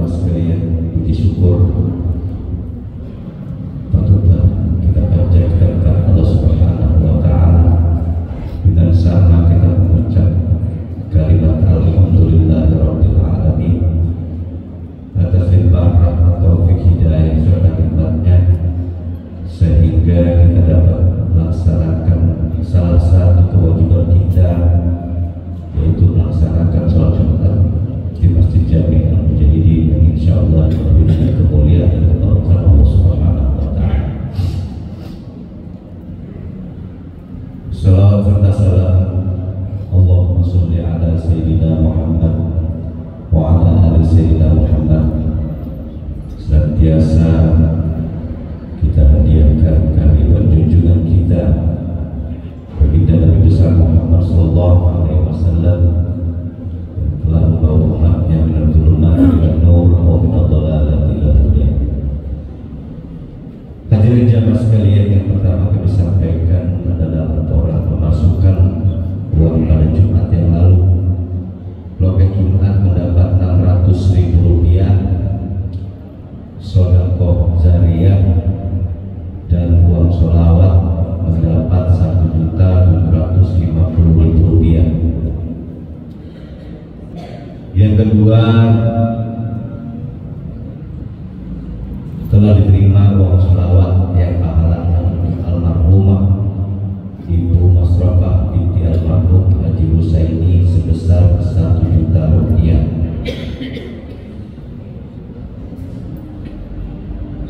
jamaah sekalian, puji syukur patutlah kita panjatkan kepada Allah Subhanahu wa Ta'ala. Dengan sama kita mengucap kalimat alhamdulillahirabbil alamin atas limpahan rahmat taufik hidayah serta nikmatnya, sehingga kita dapat melaksanakan salah satu kewajiban kita, yaitu melaksanakan sholat Jumat di Masjid Jami' Al-Mujahidin yang insyaallah diberikan kemuliaan dan keberkahan Allah Subhanahu wa Ta'ala. Salawat serta salam Allahumma sholli ala Sayyidina Muhammad wa ala ali Sayyidina Muhammad senantiasa kita hadiahkan kehadiran junjungan kita baginda Nabi besar Muhammad sallallahu alaihi wasallam yang telah membawa umatnya minal dhulumat ila nur wa minadh dhalalati ila huda. Hadirin jamaah sekalian, yang pertama kami sampaikan adalah laporan pemasukan uang pada Jumat yang lalu. Loket Jumat mendapat Rp600.000, sedekah jariyah dan uang sholawat mendapat Rp1.750.000. Yang kedua, telah diterima uang sholawat yang pahalanya untuk almarhumah Ibu Masrafah binti almarhum Haji Husaini sebesar Rp1.000.000.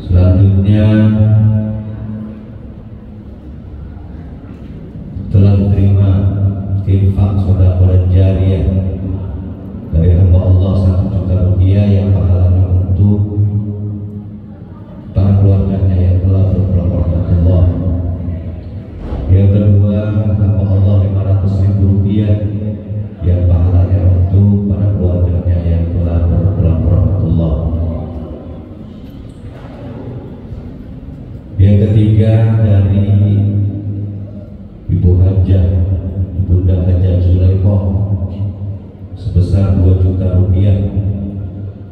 Selanjutnya telah diterima infak sedekah dan jariyah dari hamba Allah Rp1 juta yang pahalanya untuk para keluarganya yang telah berpulang ke Allah. Yang kedua, hamba Allah Rp500.000 yang pahalanya untuk para keluarganya yang telah berpulang ke Allah. Yang ketiga, dari Ibu Hajah, Bunda Hajah Zulaikha sebesar Rp2 juta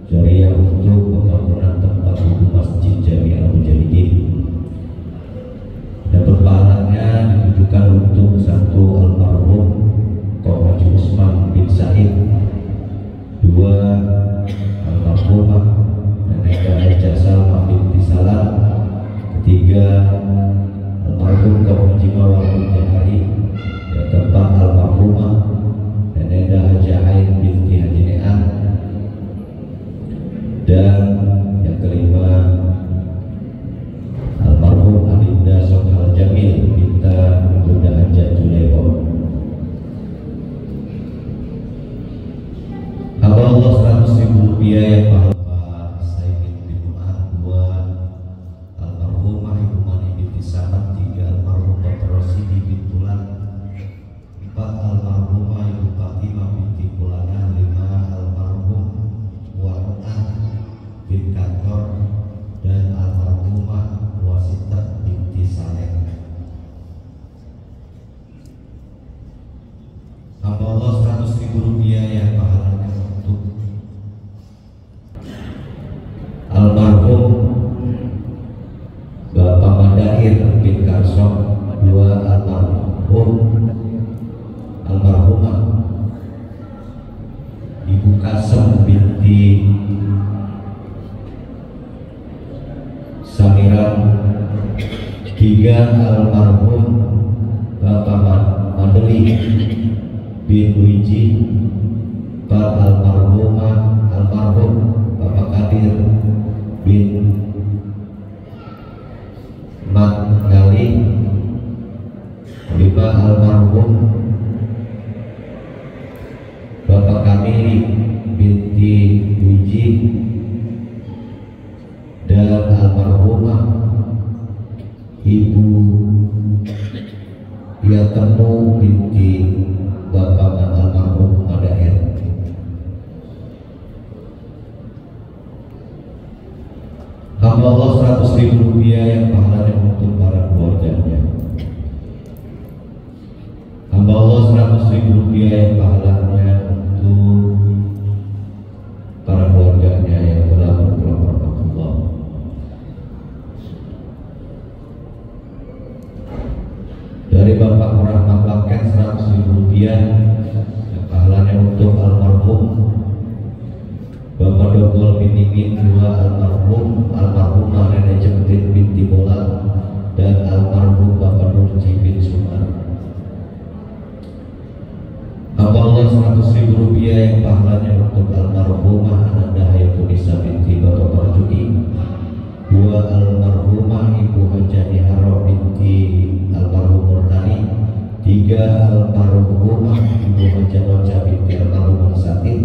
jariyah untuk pembangunan tempat wudhu Masjid Jami' Al-Mujahidin. Dan pahalanya ditujukan untuk satu almarhum Kok Haji Usman bin Said, dua almarhumah Nenek Hajah Salma binti Salam, ketiga almarhum Kok Haji Mawar bin Jahari, yang keempat almarhumah Nenek Hajah Ain binti Haji Ne'am, dan yang kelima almarhum Adinda Sokhal Jamil binta Bunda Hajah Juleho. Hamba Allah Rp100.000 yang pahala Sayyid bin Mu'ad, dua almarhumah Ibu Mani binti Samad, tiga almarhum Bapak Rosidi bin Tulan, empat almarhumah Ibu Fatimah binti Pulana, lima almarhum Waru'an bin Kantor, dan almarhumah Wasitah binti Saleh. Hamba Allah Rp100.000 yang pahalanya untuk almarhum Bapak Madahir bin Karsom, dua almarhumah Ibu Kasem binti Samiran, tiga almarhum Bapak Madeli bin Wiji, empat almarhum Bapak Kadir bin Mat Ngali, lima almarhum Bapak Kamili binti Wiji, dan almarhumah Ibu Yatemu binti Bapak almarhum Madair. Hamba Allah Rp100.000 yang pahalanya untuk para keluarganya. Hamba Allah Rp100.000 yang pahalanya untuk para keluarganya yang telah Grogol Biningin, 2 almarhumah Nenek Jemprit binti Bola, dan almarhum Bapak Nurji bin Sumar. Hamba Allah 100.000 rupiah yang pahalanya untuk almarhumah Ananda Hayatunisa binti Bapak Marjuki, 2 almarhumah Ibu Hajani Haro binti almarhum Murtani, 3 almarhumah Ibu Hajanoja binti almarhum Satin,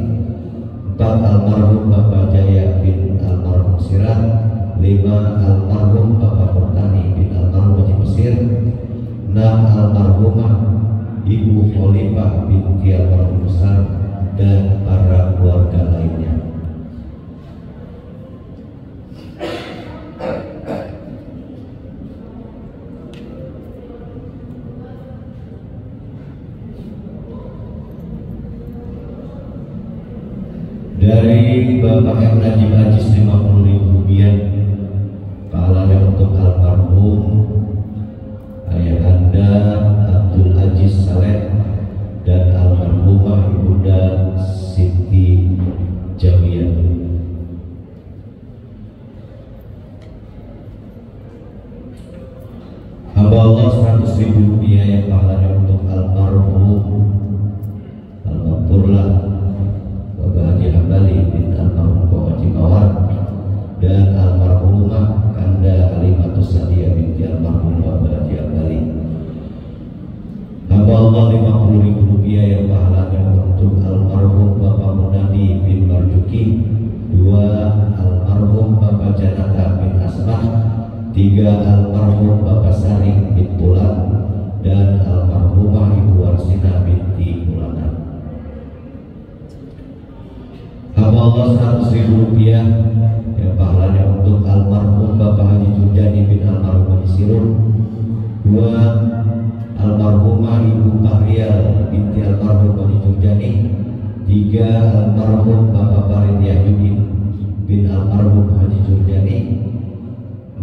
4 almarhum Bapak Jaya bin almarhum Sirat, 5 almarhum Bapak Murtani bin almarhum Haji Mesir, 6 almarhumah Ibu Khalifah binti almarhum Besar, dan para keluarga lainnya. Dari Bapak M. Najib Ajis 50.000 rupiah pahalanya untuk almarhum ayah anda Abdul Aziz Saleh dan almarhumah Ibunda Siti Jamiyah. Hamba Allah 100.000 rupiah yang pahalanya untuk almarhum Almarhumlah Bapak Haji Hambali bin almarhum Bapak Haji Mawar, dan almarhumah Kanda Halimatus Sadia binti almarhum Bapak Haji Hambali. Hamba Allah 50.000 rupiah yang pahalanya untuk almarhum Bapak Munadi bin Marjuki, 2 almarhum Bapak Janata bin Asmah, 3 almarhum Bapak Saring bin Bulan, dan almarhumah Ibu Warsina binti Bulana. Hamba Allah 100.000 rupiah yang pahalanya untuk almarhum Bapak Haji Jurjani bin almarhum Haji Sirun, 2 almarhumah Ibu Kahrial binti almarhum Haji Jurjani, 3 almarhum Bapak Farid Yahyudin bin almarhum Haji Jurjani,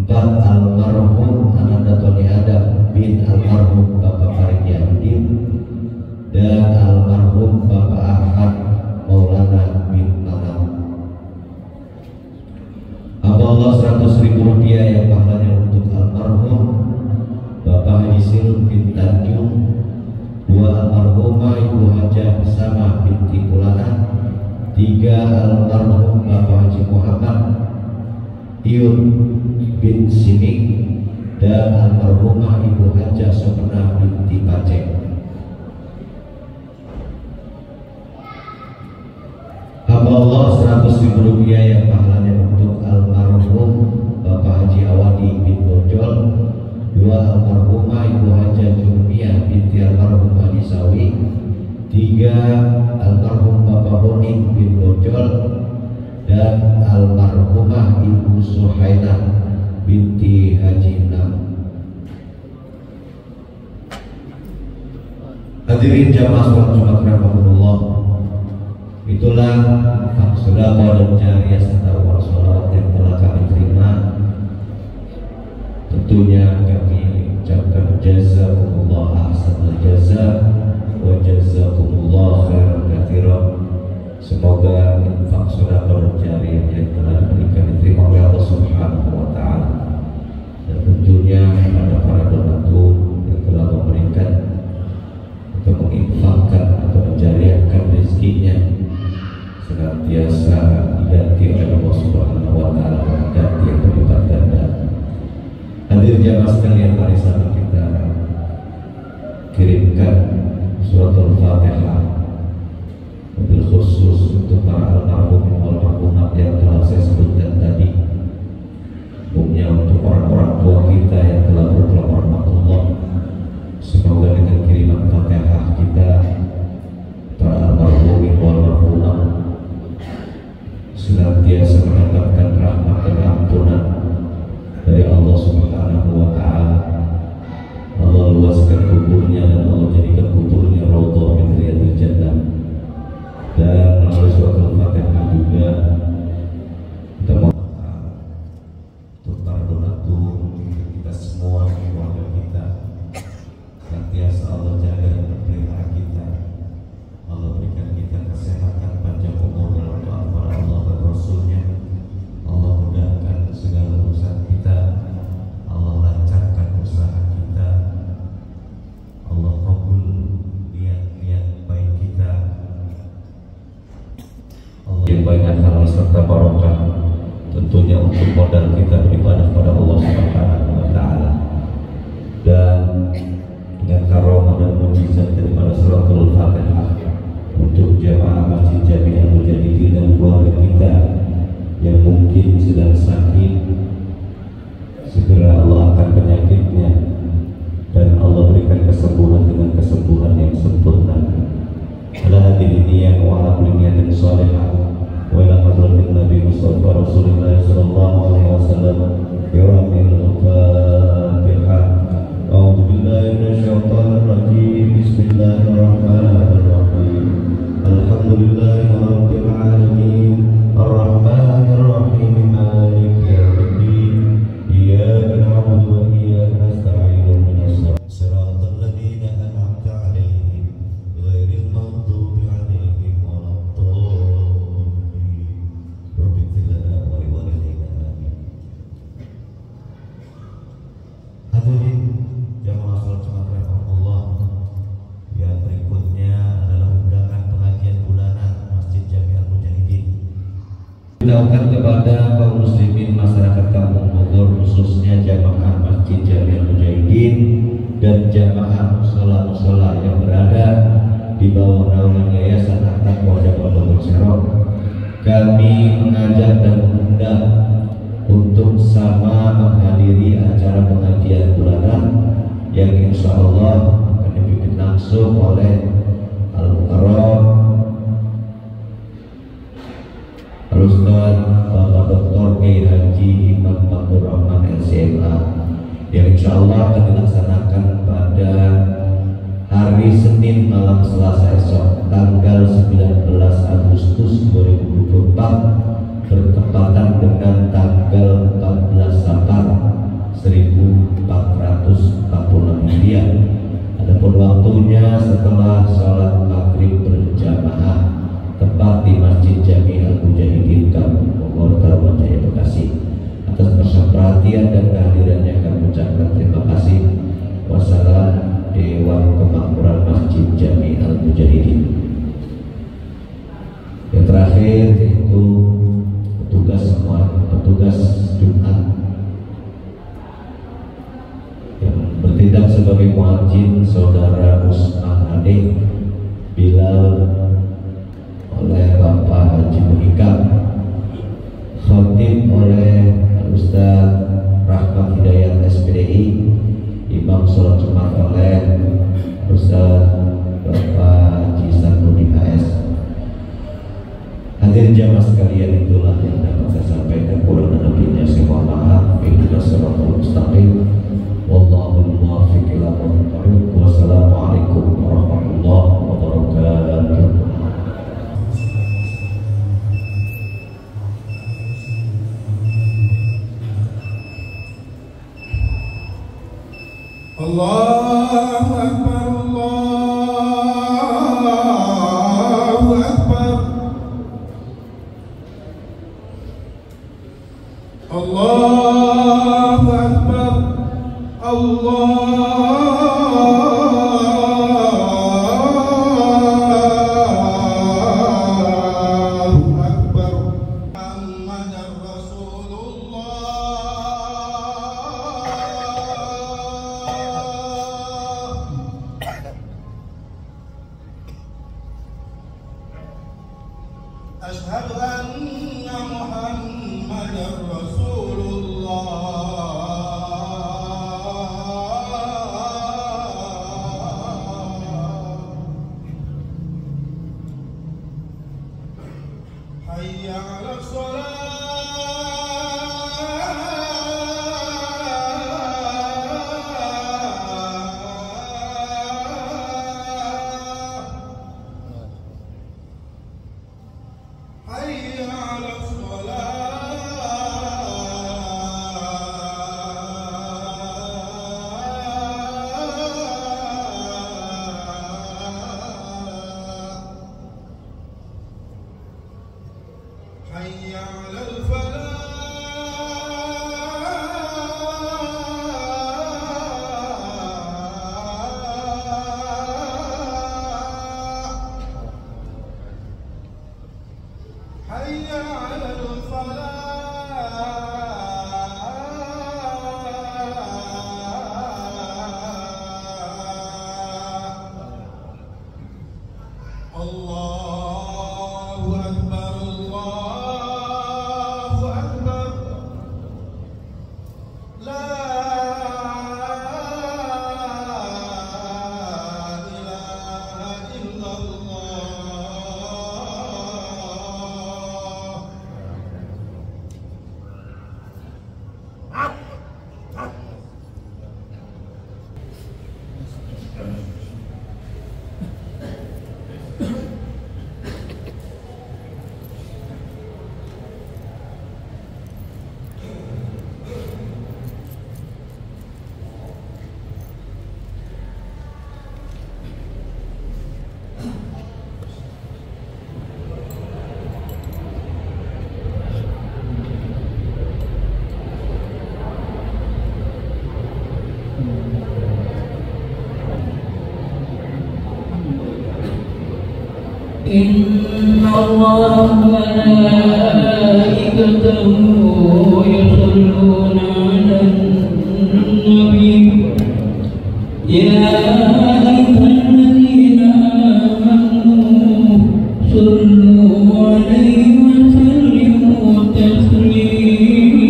4 almarhum Ananda Tony Adam bin almarhum Bapak Farid Yahyudin, dan almarhum Bapak Ahmad Maulana bin Manam. Hamba Allah 100.000 rupiah yang pahalanya untuk almarhum Bapak Haji Sirun bin Tanjung, 2 almarhumah Ibu Hajah Bersama binti Kulana, 3 almarhum Bapak Haji Muhammad Iun bin Sinik, dan almarhumah Ibu Hajah Sopena binti Paceng. Hamba Allah 100.000 rupiah yang pahalanya untuk almarhum Bapak Haji Awadi bin Bojol, 2 almarhumah Ibu Hajah Jurmiyah binti almarhum Haji Sawi, 3 almarhum Bapak Boning bin Bojol, dan almarhumah Ibu Suhainah binti Haji Nam. Hadirin jamaah sholat Jumat rahmatullah, itulah sedekah dan jariah serta uang sholawat yang telah kami terima. Tentunya kami ucapkan jazakumullah ahsanul jaza wa jazakumullah khairan katsiran. Semoga infak sedekah dan jariah yang telah diberikan diterima oleh Allah Subhanahu wa taala, dan tentunya kepada para donatur yang telah memberikan atau menginfakkan atau menjariahkan rezekinya senantiasa diganti oleh Allah Subhanahu wa taala dengan ganti yang berlipat ganda. Hadir jamaah sekalian, mari sama kita kirimkan suratul Fatihah mobil khusus untuk para almarhum wal marhumat yang telah saya sebutkan tadi, umumnya untuk orang-orang tua kita yang telah berkeluar rahmatullah. Semoga dengan kiriman Fatihah kita para almarhum wal marhumat senantiasa mendapatkan rahmat dan ampunan dari Allah Subhanahu wa taala. Allah luaskan kuburnya dan Allah jadikan kuburnya raudhah min riyadil jannah. Dan melalui surat Al-Fatihah juga kita mohon untuk para donatur, kita semua, keluarga kita, senantiasa Allah jaga dan pelihara kita. Allah berikan kita kesehatan, panjang umur dalam taat kepada Allah dan Rasulnya. yang banyak halal serta barokah, tentunya untuk modal kita beribadah kepada Allah Subhanahu wa taala. Dan dengan karomah dan mujizat daripada suratul Fatihah untuk jamaah Masjid Jami'ah Mujahidin dan keluarga kita yang mungkin sedang sakit, segera Allah angkat penyakitnya dan Allah berikan kesembuhan dengan kesembuhan yang sempurna. Ala hadirin niyah wa ala kulli niyatin salihah wa ila hadratin Nabi Mustafa Rasulullah sallallahu alaihi wasallam bi rahmatil Fatihah. A'udzu billahi minasyaitonir rajim. Bismillahirrahmanirrahim. Alhamdulillahi rabbil alamin. Arrahmanir rahim. Maliki yaumiddin. Iyyaka na'budu wa iyyaka nasta'in. Ihdinas siratal ladzina an'amta 'alaihim ghairil maghdubi 'alaihim waladdallin. Rabbighfir lana wa liwalidayna amin. Hadirin jamaah salat Jumat rahmatullah, yang berikutnya adalah undangan pengajian bulanan Masjid Jami'ah Mujahidin. Didoakan kepada kaum muslimin masyarakat Kampung Bogor, khususnya jamaah Masjid Jami'ah Mujahidin dan jamaah musola-musola yang berada di bawah naungan Yayasan At-Taqwa Bogor Serok. Kami mengajak dan mengundang untuk sama menghadiri acara pengajian bulanan yang insya Allah akan dipimpin langsung oleh Al-Mukarram Al-Ustaz Bapak Dr. Kiai Haji Imam Abdul Rahman LCMA, yang insya Allah akan dilaksanakan pada hari Senin malam Selasa esok tanggal 19 Agustus 2024 bertepatan dengan tanggal 14 Safar 1446 Hijriah. Adapun waktunya setelah sholat maghrib berjamaah tepat di Masjid Jami'ah Mujahidin Kampung Bogor, Karawan Jaya, Bekasi. Atas perhatian dan kehadirannya kami ucapkan terima kasih. Wassalam, Dewan Kemakmuran Masjid Jami'ah Mujahidin. Yang terakhir yaitu petugas semua, petugas Jumat yang bertindak sebagai muadzin, saudara Usman Ade Bilal oleh Bapak Haji Muhikam, khatib oleh Ustaz Rahmat Hidayat SPDI, imam sholat Jumat oleh Ustaz Bapak Haji Sanudi HS. Hadirin jamaah sekalian, itulah yang dapat saya sampaikan. Kurang dan lebihnya saya mohon maaf. Ihdinas siratal mustaqim. Wallahul muwaffiq ila aqwamit thoriq. Wassalamualaikum warahmatullahi wabarakatuh. Allahu Akbar, Allahu Akbar, Allahu Akbar, Allahu Akbar. Muhammadar Rasulullah. Asyhadu anna Muhammadar Rasulullah. Hayya 'alas shalah. Hayya 'alas حي على الفلاح. حي الله وملائكته يصلون على النبي يا أيها الذين آمنوا صلوا عليه وسلموا تسليما.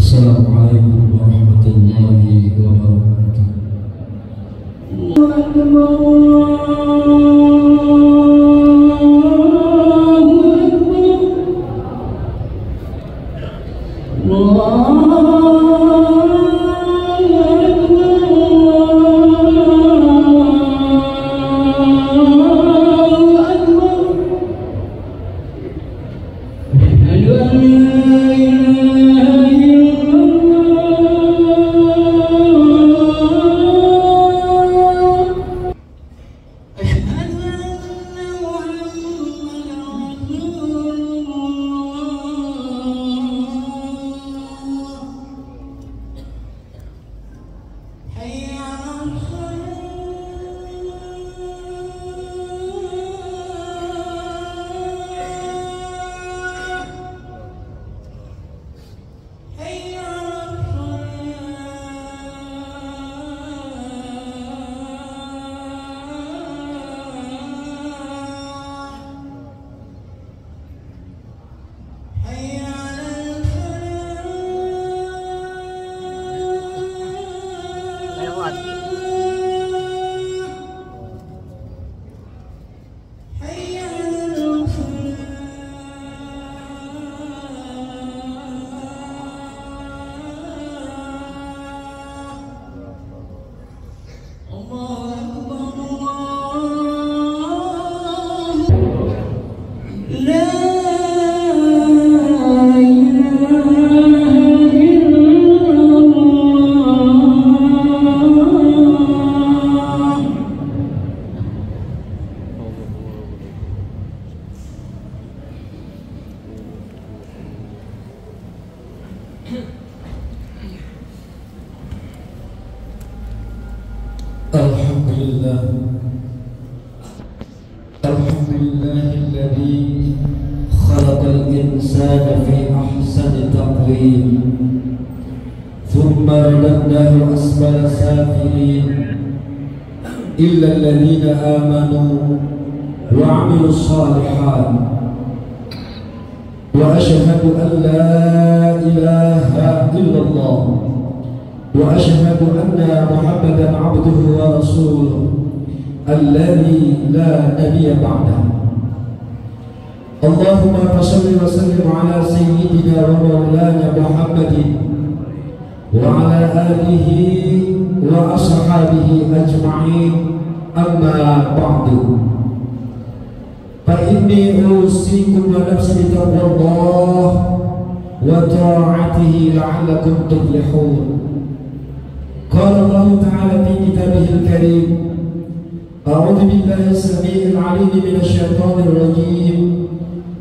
السلام عليكم ورحمة الله وبركاته. الحمد لله الذي خلق الإنسان في أحسن تقويم ثم رددناه أسفل سافلين إلا الذين آمنوا وعملوا الصالحات وأشهد أن لا إله إلا الله وأشهد أن محمدا عبده ورسوله الذي لا نبي بعده. اللهم صل وسلم على سيدنا ومولانا محمد وعلى آله وأصحابه أجمعين. أما بعد فإني أوصيكم ونفسي بتقوى الله وطاعته لعلكم تفلحون. قال الله تعالى في كتابه الكريم: أعوذ بالله السميع العليم من الشيطان الرجيم.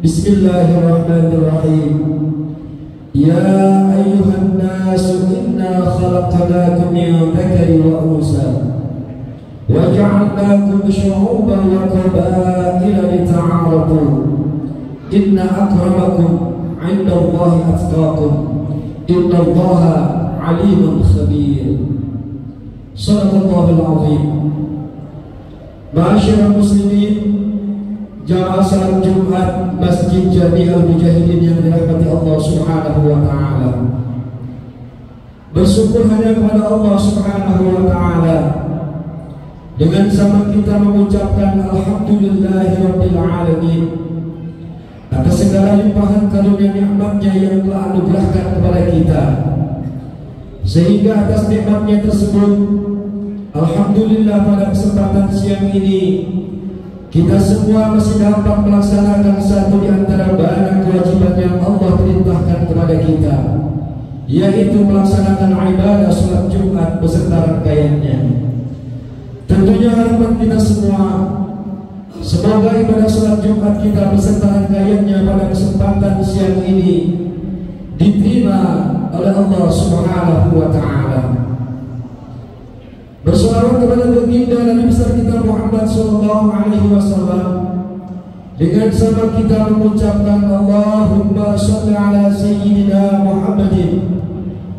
بسم الله الرحمن الرحيم. يا أيها الناس إنا خلقناكم من ذكر وأنثى وجعلناكم شعوبا وقبائل لتعارفوا إن أكرمكم عند الله أتقاكم إن الله عليم خبير. صدق الله العظيم. Ma'asyiral muslimin, jamaah salat Jumat Masjid Jami'al Mujahidin yang dirahmati Allah Subhanahu wa taala. Bersyukur hanya kepada Allah Subhanahu wa taala dengan sama kita mengucapkan alhamdulillahirabbil alamin atas segala limpahan karunia nikmat-Nya yang telah anugerahkan kepada kita. Sehingga atas nikmat-Nya tersebut, alhamdulillah pada kesempatan siang ini kita semua masih dapat melaksanakan satu di antara banyak kewajiban yang Allah perintahkan kepada kita, yaitu melaksanakan ibadah salat Jumat beserta rangkaiannya. Tentunya harapan kita semua, semoga ibadah salat Jumat kita beserta rangkaiannya pada kesempatan siang ini diterima oleh Allah Subhanahu wa taala. bersolawat kepada baginda Nabi besar kita Muhammad sallallahu alaihi wasallam, dengan sama kita mengucapkan Allahumma shalli ala sayyidina Muhammadin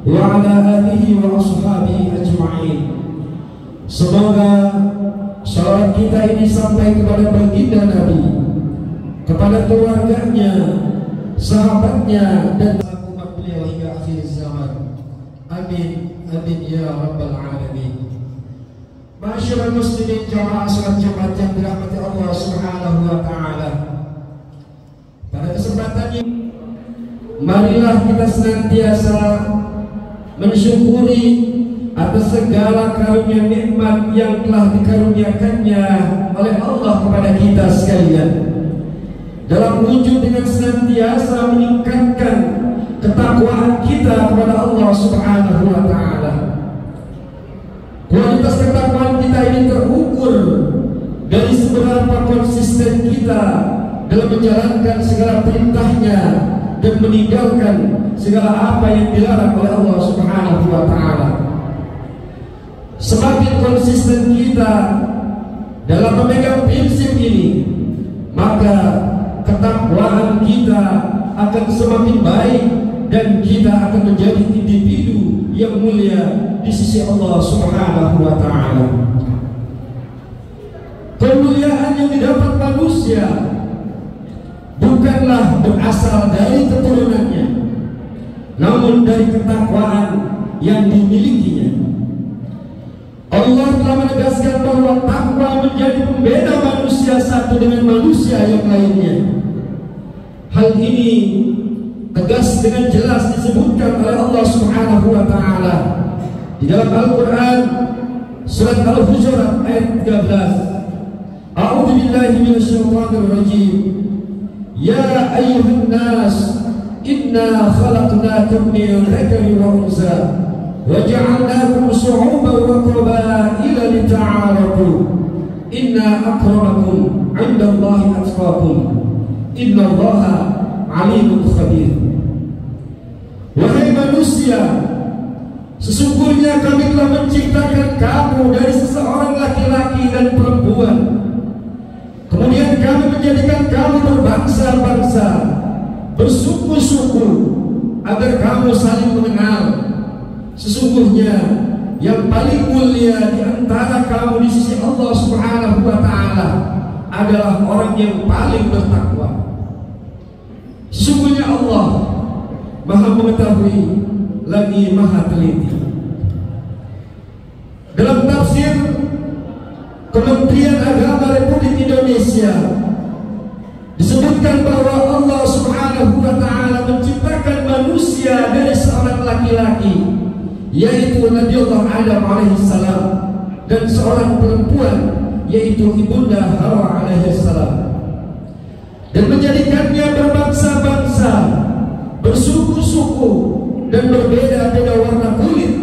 wa ala alihi wa ashabihi ajma'in. Semoga salawat kita ini sampai kepada baginda Nabi, kepada keluarganya, sahabatnya, dan umat beliau hingga akhir zaman. Amin, amin ya rabbal alamin. Masyarakat muslimin jamaah salat Jumat yang dirahmati Allah Subhanahu wa taala. Pada kesempatan ini marilah kita senantiasa mensyukuri atas segala karunia nikmat yang telah dikaruniakannya oleh Allah kepada kita sekalian, dalam wujud dengan senantiasa meningkatkan ketakwaan kita kepada Allah Subhanahu wa taala. Kualitas ketakwaan kita ini terukur dari seberapa konsisten kita dalam menjalankan segala perintahnya dan meninggalkan segala apa yang dilarang oleh Allah Subhanahu wa taala. Semakin konsisten kita dalam memegang prinsip ini, maka ketakwaan kita akan semakin baik dan kita akan menjadi individu yang mulia di sisi Allah Subhanahu wa taala. Kemuliaan yang didapat manusia bukanlah berasal dari keturunannya, namun dari ketakwaan yang dimilikinya. Allah telah menegaskan bahwa takwa menjadi pembeda manusia satu dengan manusia yang lainnya. Hal ini tegas dengan jelas disebutkan oleh Allah Subhanahu wa taala di dalam Al-Qur'an surat Al-Hujurat ayat 13. A'udzu billahi minasyaitonir rajim. Ya ayyuhan nas inna khalaqnakum min dzakarin wa unsa wa ja'alnakum shu'uban wa qabaila lita'arafu inna akramakum 'indallahi atqakum innallaha 'alimun khabir. Wahai manusia, sesungguhnya kami telah menciptakan kamu dari seseorang laki-laki dan perempuan. Kemudian kami menjadikan kamu berbangsa-bangsa, bersuku-suku, agar kamu saling mengenal. Sesungguhnya yang paling mulia di antara kamu di sisi Allah Subhanahu wa taala adalah orang yang paling bertakwa. Sesungguhnya Allah Maha mengetahui lagi Maha teliti. Dalam tafsir Kementerian Agama Republik Indonesia disebutkan bahwa Allah Subhanahu wa taala menciptakan manusia dari seorang laki-laki, yaitu Nabiullah Adam alaihissalam, dan seorang perempuan, yaitu Ibunda Hawa alaihissalam, dan menjadikannya berbangsa-bangsa, bersuku-suku, dan berbeda-beda warna kulit,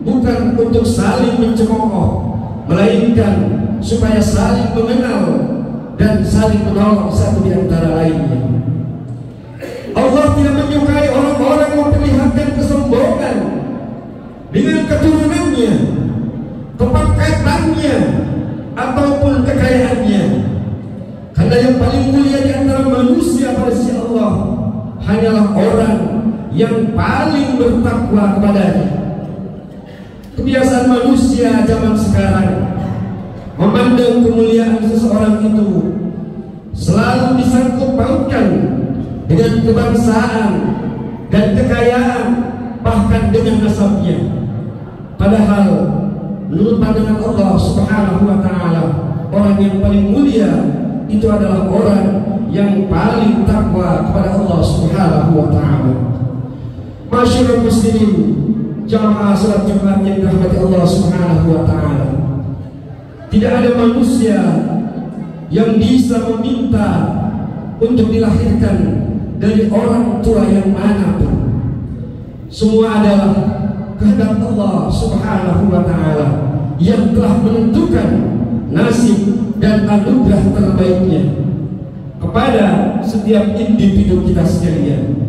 bukan untuk saling mencemooh, melainkan supaya saling mengenal dan saling menolong satu di antara lainnya. Allah tidak menyukai orang-orang yang memperlihatkan kesombongan dengan keturunannya, kepangkatannya, ataupun kekayaannya. Karena yang paling mulia di antara manusia pada sisi Allah hanyalah orang yang paling bertakwa kepadanya. Kebiasaan manusia zaman sekarang memandang kemuliaan seseorang itu selalu disangkut pautkan dengan kebangsaan dan kekayaan, bahkan dengan nasabnya. Padahal menurut pandangan Allah Subhanahu wa taala, orang yang paling mulia itu adalah orang yang paling takwa kepada Allah Subhanahu wa taala. Masyarakat muslimin jamaah salat Jumat yang dirahmati Allah Subhanahu wa taala, tidak ada manusia yang bisa meminta untuk dilahirkan dari orang tua yang manapun. Semua adalah kehendak Allah Subhanahu wa taala yang telah menentukan nasib dan anugerah terbaiknya kepada setiap individu kita sekalian.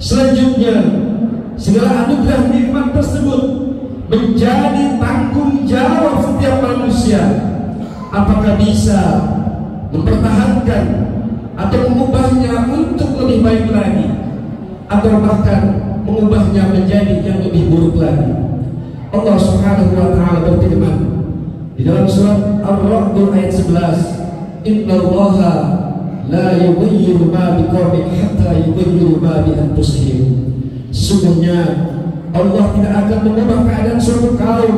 Selanjutnya, segala anugerah nikmat tersebut menjadi tanggung jawab setiap manusia. Apakah bisa mempertahankan atau mengubahnya untuk lebih baik lagi, atau bahkan mengubahnya menjadi yang lebih buruk lagi. Allah Subhanahu wa taala berfirman di dalam surat Ar-Ra'd ayat 11, "Innallaha la yughayyiru ma biqaumin hatta yughayyiru ma bi anfusihim." Sesungguhnya Allah tidak akan mengubah keadaan suatu kaum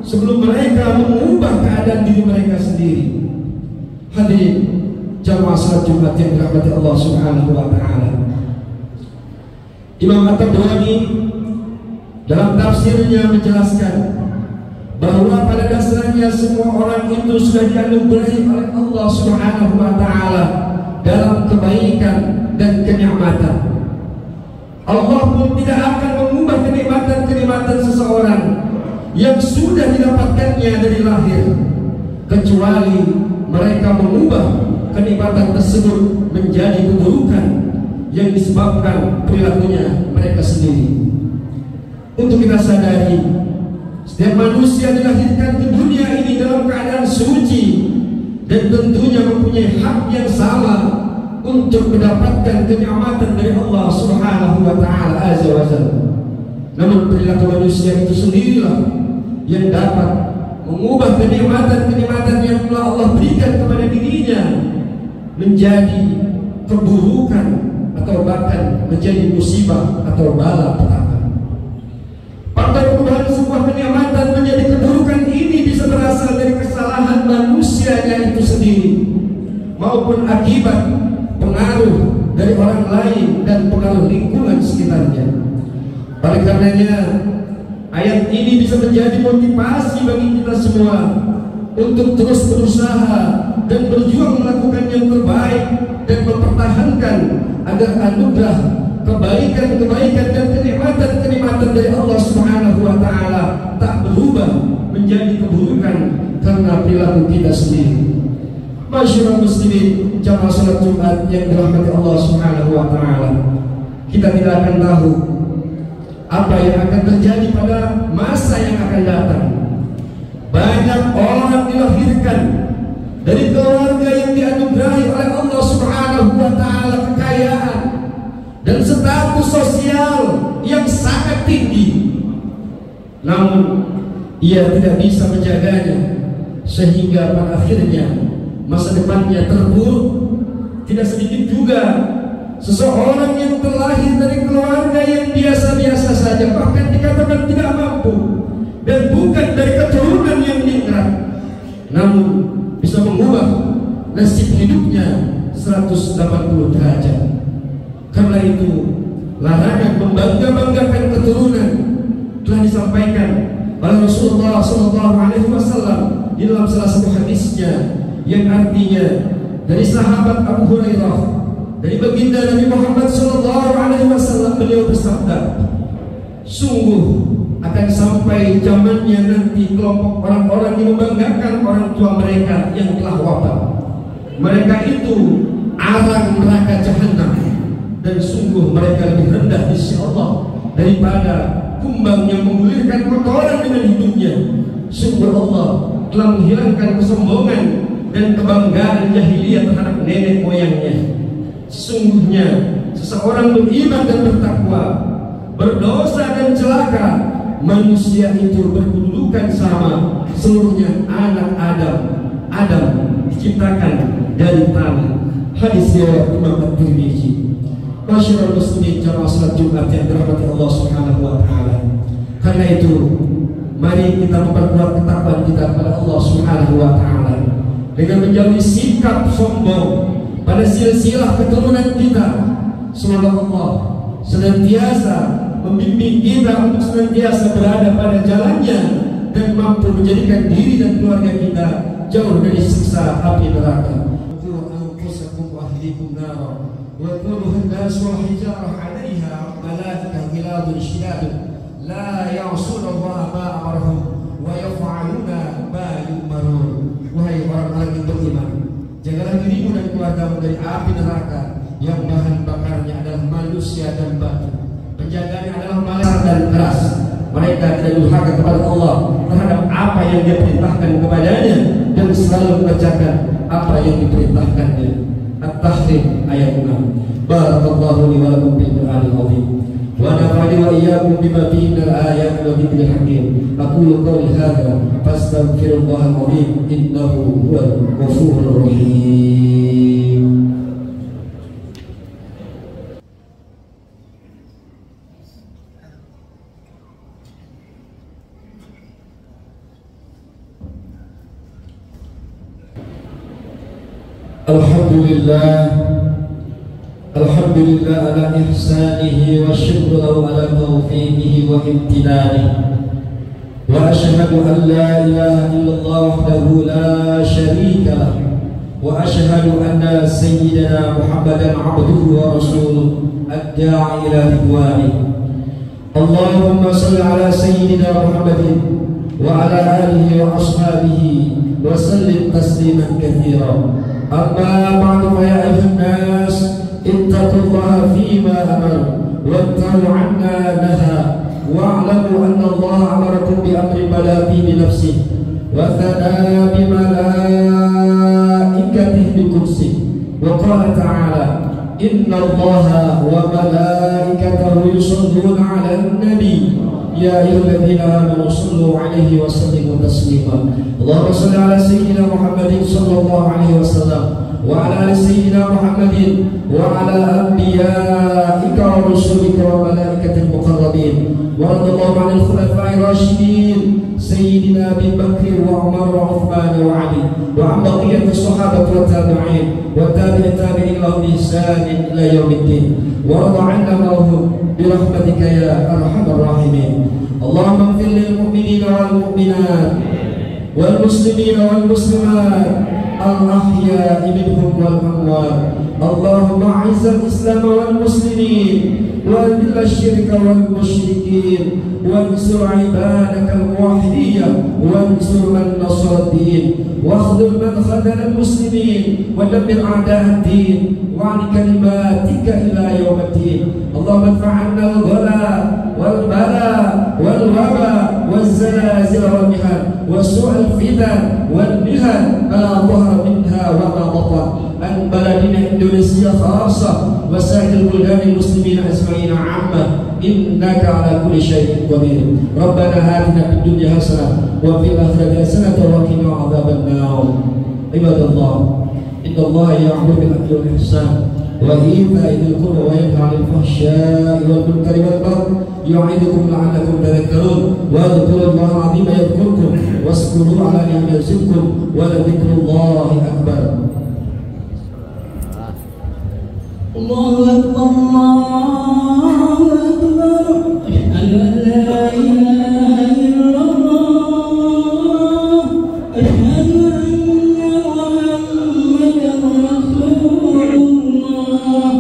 sebelum mereka mengubah keadaan diri mereka sendiri. Hadirin jamaah salat Jumat yang dirahmati Allah Subhanahu wa taala, Imam At-Tabrani dalam tafsirnya menjelaskan bahwa pada dasarnya semua orang itu sudah dianugerahi oleh Allah Subhanahu wa taala dalam kebaikan dan kenikmatan. Allah pun tidak akan mengubah kenikmatan-kenikmatan seseorang yang sudah didapatkannya dari lahir, kecuali mereka mengubah kenikmatan tersebut menjadi keburukan yang disebabkan perilakunya mereka sendiri. Untuk kita sadari, setiap manusia dilahirkan ke dunia ini dalam keadaan suci dan tentunya mempunyai hak yang sama untuk mendapatkan kenikmatan dari Allah Subhanahu wa taala azza wa jalla. Namun perilaku manusia itu sendirilah yang dapat mengubah kenikmatan-kenikmatan yang telah Allah berikan kepada dirinya menjadi keburukan atau bahkan menjadi musibah atau bala petaka. Faktor perubahan sebuah kenikmatan menjadi keburukan ini bisa berasal dari kesalahan manusianya itu sendiri maupun akibat pengaruh dari orang lain dan pengaruh lingkungan sekitarnya. Oleh karenanya ayat ini bisa menjadi motivasi bagi kita semua untuk terus berusaha dan berjuang melakukan yang terbaik dan mempertahankan agar anugerah kebaikan-kebaikan dan kenikmatan-kenikmatan dari Allah Subhanahu wa taala tak berubah menjadi keburukan karena perilaku kita sendiri. Masyaallah muslimin jamaah salat Jumat yang dirahmati Allah Subhanahu wa taala, kita tidak akan tahu apa yang akan terjadi pada masa yang akan datang. Banyak orang dilahirkan dari keluarga yang dianugerahi oleh Allah Subhanahu wa taala kekayaan dan status sosial yang sangat tinggi, namun ia tidak bisa menjaganya sehingga pada akhirnya masa depannya terpuruk. Tidak sedikit juga seseorang yang terlahir dari keluarga yang biasa-biasa saja, bahkan dikatakan tidak mampu dan bukan dari keturunan yang ningrat, namun bisa mengubah nasib hidupnya 180 derajat. Karena itu larangan membangga-banggakan keturunan telah disampaikan oleh Rasulullah SAW di dalam salah satu hadisnya, yang artinya dari sahabat Abu Hurairah dari baginda Nabi Muhammad SAW, beliau bersabda, sungguh akan sampai zamannya nanti kelompok orang-orang yang membanggakan orang tua mereka yang telah wafat. Mereka itu arang neraka jahanam, dan sungguh mereka lebih rendah di sisi Allah daripada kumbang yang menggulirkan kotoran dengan hidungnya. Sungguh Allah telah menghilangkan kesombongan dan kebanggaan jahiliyah terhadap nenek moyangnya. Sesungguhnya seseorang beriman dan bertakwa, berdosa dan celaka, manusia itu berkedudukan sama seluruhnya anak Adam. Adam diciptakan dari tanah. Hadis riwayat Imam At-Tirmidzi. Masyaallah muslimin jamaah salat Jumat yang dirahmati Allah Subhanahu wa taala. Karena itu mari kita memperkuat ketakwaan kita kepada Allah Subhanahu wa taala dengan menjauhi sikap sombong pada silsilah keturunan kita. Semoga Allah senantiasa membimbing kita untuk senantiasa berada pada jalannya dan mampu menjadikan diri dan keluarga kita jauh dari siksa api neraka. وَقُولُهُ النَّاسُ وَالْحِجَارَةُ عَلَيْهَا مَلَائِكَةٌ غِلَاظٌ شِدَادٌ لَا يَعْصُونَ اللَّهَ مَا أَمَرَهُمْ وَيَفْعَلُونَ مَا يُؤْمَرُونَ. Wahai orang-orang yang beriman, jagalah dirimu dan keluargamu dari api neraka yang bahan bakarnya adalah manusia dan batu, penjaganya adalah malaikat dan keras. mereka tidak durhaka kepada Allah terhadap apa yang Dia perintahkan kepadanya dan selalu mengerjakan apa yang diperintahkannya. At-Tahrim ayat 6. Barakallahu li wa lakum bil Qur'anil azim. Wa nafa'ani wa iyyakum bima fihi minal ayati wa dzikril hakim. Aqulu qawli hadza fastaghfirullahal azim innahu huwal ghafurur rahim. Alhamdulillah ala ihsanihi wa syukru lahu ala taufiqihi wa imtinanihi wa ashhadu an la ilaha illallah wahdahu la syarika lah wa ashhadu anna sayyidina Muhammadan abduhu wa rasuluh ad-da'i ila ridwanihi. Allahumma salli ala sayyidina Muhammadin wa ala alihi wa ashabihi wa sallim tasliman katsiran. Amma ba'du ya ayuhan nas ittaqullaha fima amar wattaqu 'amma naha wa'lamu anna Allah amarakum bi amri balaghi bi nafsihi wa thana bi malaikatihi bi qudsihi wa qala ta'ala inna Allaha wa malaikatahu yusalluna 'alan nabi ya ayyuhalladzina amanu sallu 'alaihi wa sallimu taslima. Allahumma shalli 'ala sayyidina Muhammadin sallallahu 'alaihi wasallam wa 'ala ali sayyidina Muhammadin wa 'ala anbiya'ika wa rusulika wa malaikatil muqarrabin wa radallahu 'anil khulafa'ir rasyidin sayyidina Abi Bakr wa Umar wa Uthman wa Ali wa 'an baqiyatis sahabati wa tabi'in wa tabi'in lahum bi ihsan ila yaumiddin wa radha 'anna ma'hum birahmatika ya arhamar rahimin. Allahumma ighfir lil mu'minina wal mu'minat wal muslimina wal muslimat al ahya'i minhum wal amwat. Allahumma a'izzal islam wal muslimin wa adhil asyirka wal musyrikin wansur ibadakal muwahhidin wansur man nasara ad-din واخذل من خذل المسلمين ودمر أعداء الدين وعن كلماتك إلى يوم الدين. اللهم ادفع عنا الغلاء والبلاء والوباء والزلازل والمحن وسوء الفتن والمهن ما ظهر منها وما بطن عن بلدنا إندونيسيا خاصة وسائر البلدان المسلمين أجمعين عامة إنك على كل شيء قدير. ربنا آتنا في الدنيا حسنة وفي الآخرة حسنة وقنا عذاب النار. عباد الله إن الله يأمر بالعدل والإحسان وإيتاء ذي القربى وينهى عن الفحشاء والمنكر والبغي يعظكم لعلكم تذكرون. واذكروا الله العظيم يذكركم واشكروه على نعمه يزدكم ولذكر الله أكبر. الله أكبر الله أكبر أشهد أن لا إله إلا الله أشهد أن محمدا رسول الله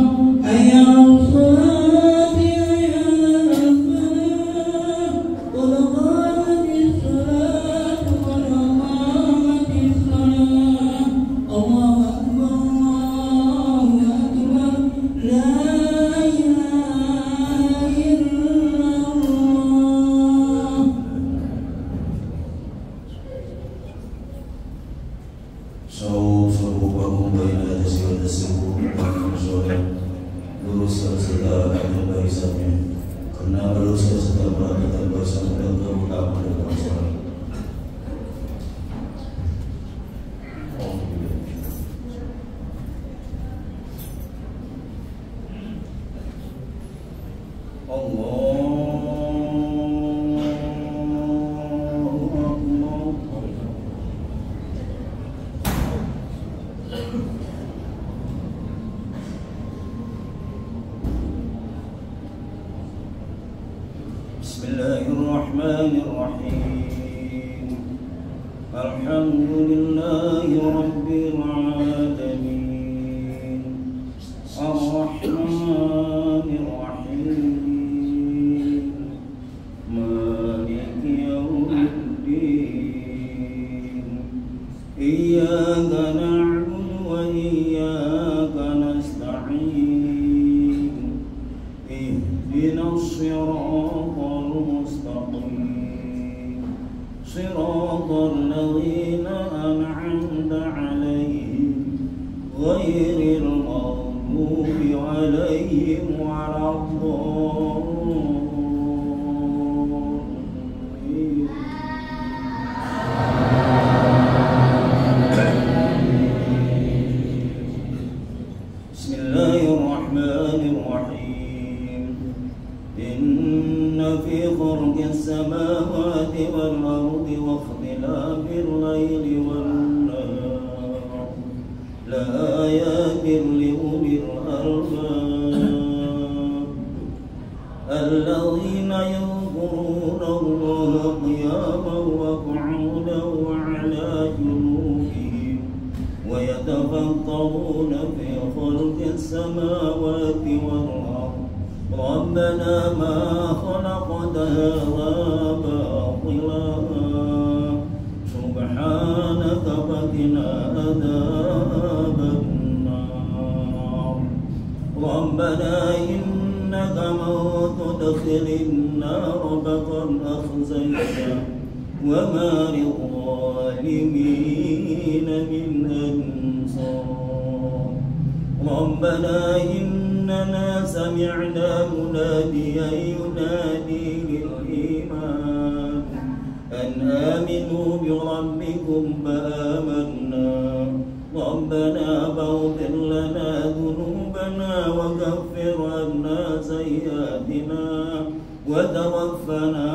حي على الصلاة حي على الفلاح قد قامت الصلاة قد قامت الصلاة. الله أكبر الله أكبر لا إله إلا الله. Sawfu-sawfu baina yadayhi wa tasawwu wa luruskan segala kebaikan barisannya karena meluruskan segala perhatian barisan dan keutamaan dan kemaslahatan. Bismillahirrahmanirrahim. Alhamdulillahi rabbil alamin. Ar-Rahmanir Rahim. Maliki yawmiddin. Iyyaka na'budu wa iyyaka nasta'in. Ihdinas siratal mustaqim. غير المغضوب عليهم ولا الضالين. بسم الله الرحمن الرحيم. إن في خلق السماوات والأرض واختلاف الليل والنهار لآيات لأولي الألباب الذين يذكرون الله قياما وقعودا وعلى جنوبهم ويتفكرون في خلق السماوات والأرض ربنا ما خلقت هذا باطلا سبحانك فقنا عذاب النار. ربنا إنك من تدخل النار فقد أخزيته وما للظالمين من أنصار. ربنا إننا سمعنا مناديا ينادي للإيمان أن آمنوا بربكم فآمنا. ربنا فاغفر لنا ذنوبنا وكفر عنا سيئاتنا وتوفنا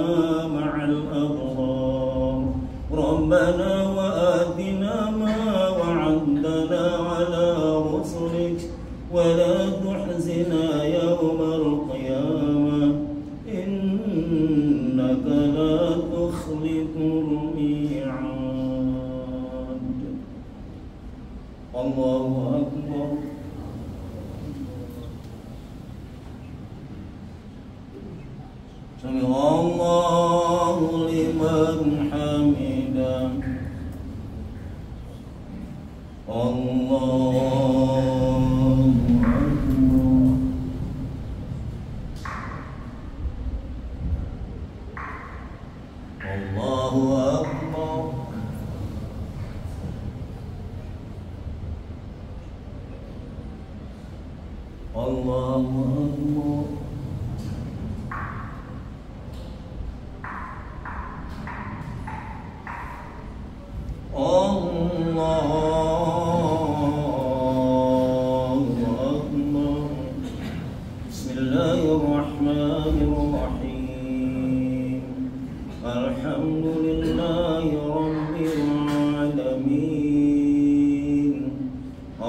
مع الأبرار. ربنا وآتنا ما وعدتنا على رسلك ولا تحزنا يوم القيامة إنك لا تخلف الميعاد. الله أكبر. سمع الله لمن حمده. الله أكبر. الله أكبر. بسم الله الرحمن الرحيم. الحمد لله رب العالمين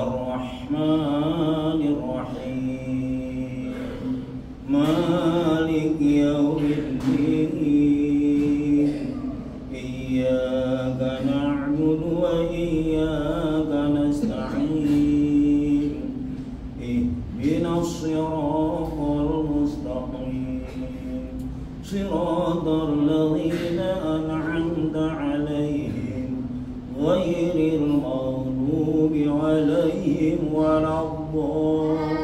الرحمن الرحيم مالك يوم الدين إياك نعبد وإياك نستعين اهدنا الصراط المستقيم صراط الذين أنعمت عليهم غير المغضوب عليهم ولا الضالين.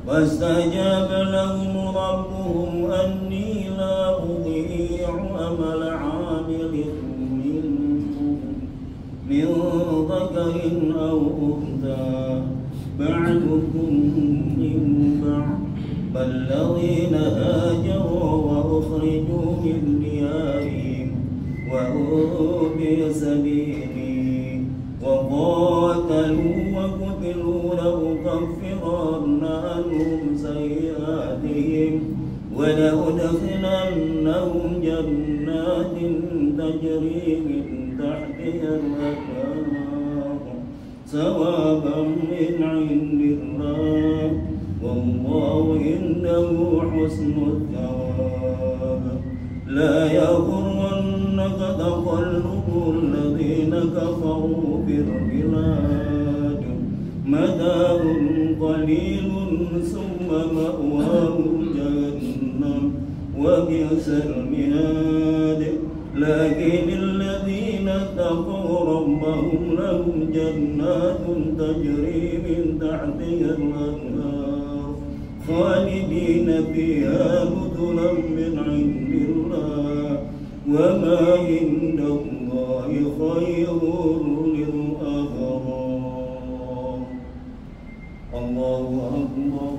فاستجاب لهم ربهم أني لا أضيع عمل عامل منكم من ذكر أو أنثى بعضكم من بعض فالذين هاجروا وأخرجوا من ديارهم وأوذوا في سبيلي وقاتلوا وقتلوا لأكفرن عنهم سيئاتهم ولأدخلنهم جنات تجري من تحتها الأنهار ثوابا من عند الله والله عنده حسن الثواب. لا يغرنك تقلب الذين كفروا في البلاد متاع قليل ثم مأواهم جهنم وبئس المهاد. لكن الذين اتقوا ربهم لهم جنات تجري من تحتها الأنهار خالدين فيها نزلا من عند الله وما عند الله خير للأبرار. الله أكبر.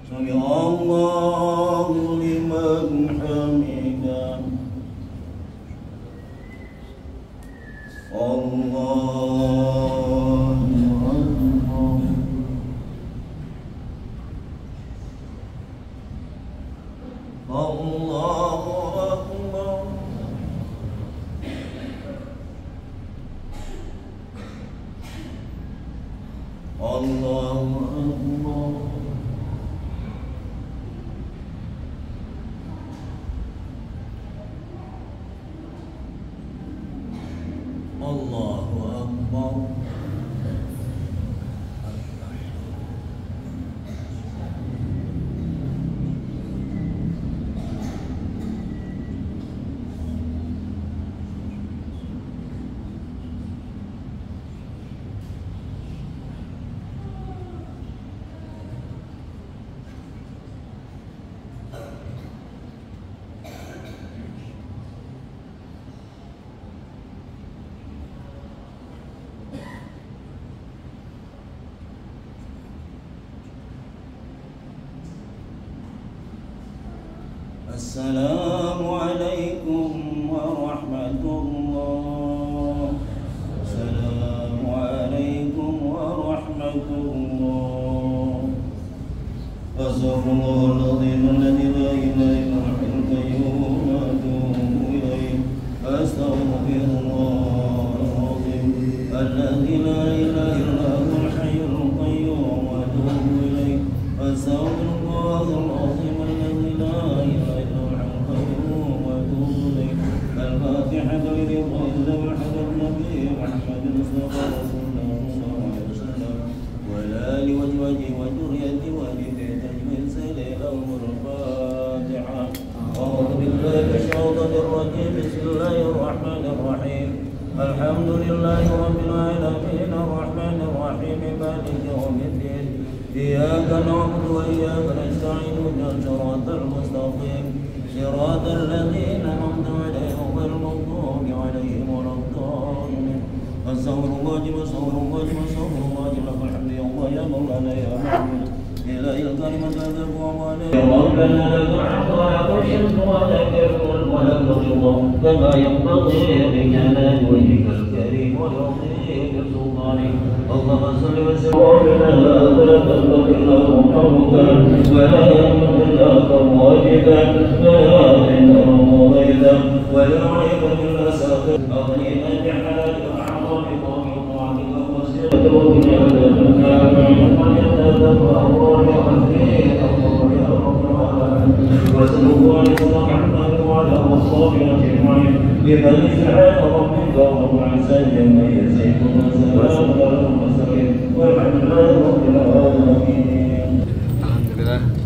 سمع الله لمن حمده. الله أكبر. الله أكبر. الله أكبر. الله أكبر. السلام عليكم ورحمة الله. السلام عليكم ورحمة الله. أستغفر الله العظيم الذي لا إله إلا هو الحي القيوم وأتوب إليه. أستغفر الله العظيم الذي لا إله إلا هو الحي القيوم وأتوب إليه. أستغفر الله العظيم الذي لا إله إلا هو الحي القيوم وأتوب إليه. الفاتحة لرضا ذوي الحق النبي محمد صلى الله عليه وسلم والآل وأزواجه وذريته وآله تجميل سليل أمر الفاتحة. أعوذ بالله من الشيطان الرجيم. بسم الله الرحمن الرحيم. الحمد لله رب العالمين الرحمن الرحيم مالك يوم الدين. إياك نعبد وإياك نستعين اهدنا الصراط المستقيم صراط الذين أنعمت عليهم غير المغضوب عليهم ولا الضالين. أستغفر الله وأستغفر الله وأستغفر الله لك الحمد يا الله يا مولانا يا محمود إلهي الكريم الذي هو يا ربنا لك الحمد ولك الشمس ولك الملك ولك الرضا كما ينبغي لجلال وجهك الكريم ولعظيم سلطانك. اللهم صل وسلم وبارك ولا تنبغي له حرمك ولا يملك لك واجبا ولا عنده مغيبا ولا عيب الا ساخر اغنينا بحلال اعظمك وبطاعتك وسيرك وبجلالك ومن يتذكر الله يخفيك الله يا رب العالمين. واسال الله محمد وعلى اصحابه اجمعين بفضل سبحان ربك رب العزه عما يصفون وسلام على المرسلين والحمد لله رب العالمين. Alhamdulillah.